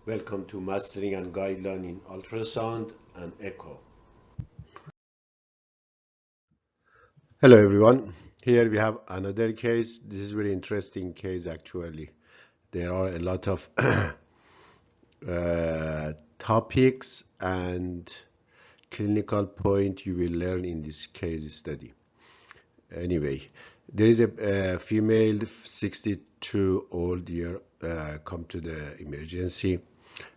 Welcome to Mastering and Guideline in Ultrasound and Echo. Hello everyone. Here we have another case. This is a very interesting case actually. There are a lot of topics and clinical point you will learn in this case study. Anyway, there is a female 62-old year come to the emergency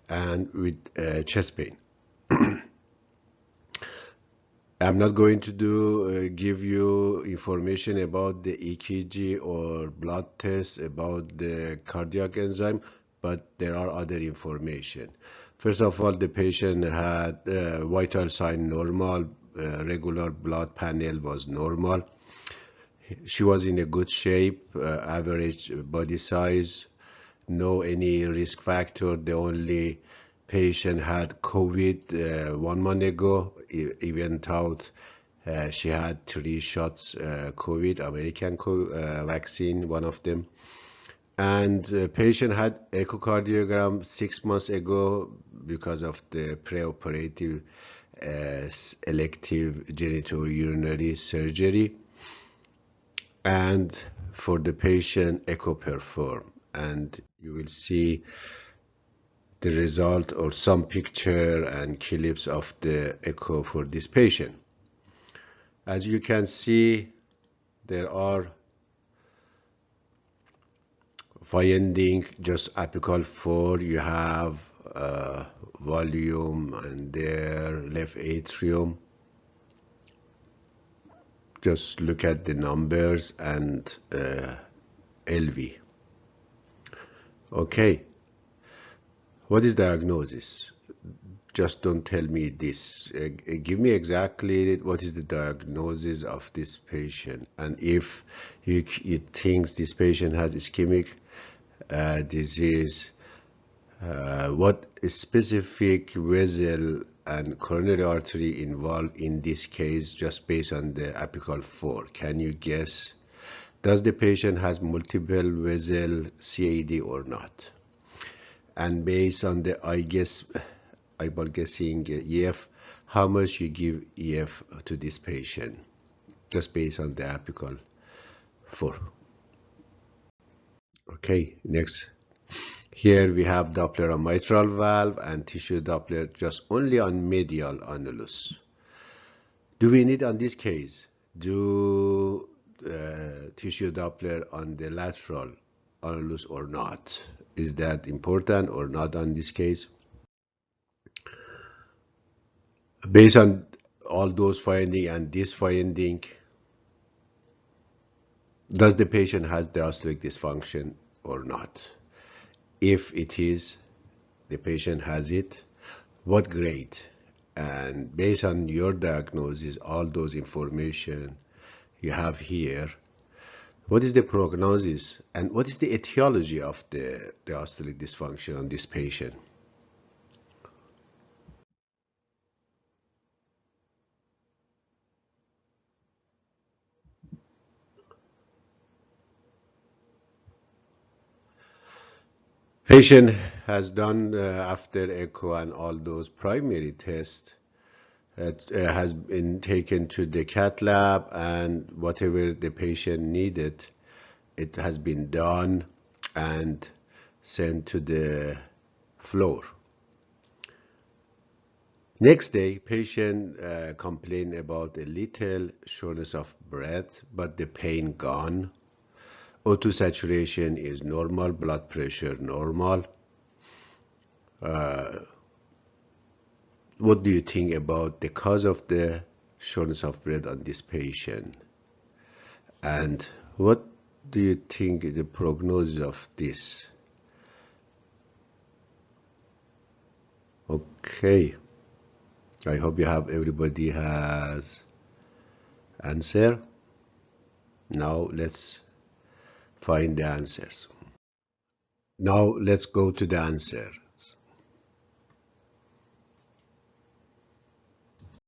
and with chest pain. I'm not going to give you information about the EKG or blood test about the cardiac enzyme, but there are other information. First of all, the patient had vital sign normal, regular blood panel was normal. She was in a good shape, average body size, no any risk factor. The only patient had COVID 1 month ago, even thought she had 3 shots COVID, American vaccine, one of them. And the patient had echocardiogram 6 months ago because of the preoperative elective genitourinary surgery. And for the patient, echo perform, and you will see the result or some picture and clips of the echo for this patient. As you can see, there are finding just apical 4. You have volume and there left atrium. Just look at the numbers and LV. Okay, what is diagnosis? Just don't tell me this. Give me exactly what is the diagnosis of this patient, and if you think this patient has ischemic disease, what specific vessel and coronary artery involved in this case, just based on the apical 4. Can you guess? Does the patient has multiple vessel CAD or not? And based on the eyeball guessing EF, how much you give EF to this patient, just based on the apical 4. Okay, next. Here we have Doppler on mitral valve and tissue Doppler just only on medial annulus. Do we need on this case do tissue Doppler on the lateral annulus or not? Is that important or not on this case? Based on all those findings and this finding, does the patient has diastolic dysfunction or not? If it is, the patient has it, what grade? And based on your diagnosis, all those information you have here, what is the prognosis and what is the etiology of the diastolic dysfunction on this patient? Patient has done after echo and all those primary tests, has been taken to the cath lab, and whatever the patient needed, it has been done and sent to the floor. Next day, patient complained about a little shortness of breath, but the pain gone. O2 saturation is normal, blood pressure normal. What do you think about the cause of the shortness of breath on this patient? And what do you think is the prognosis of this? Okay, I hope everybody has answer. Now let's find the answers. Now let's go to the answer.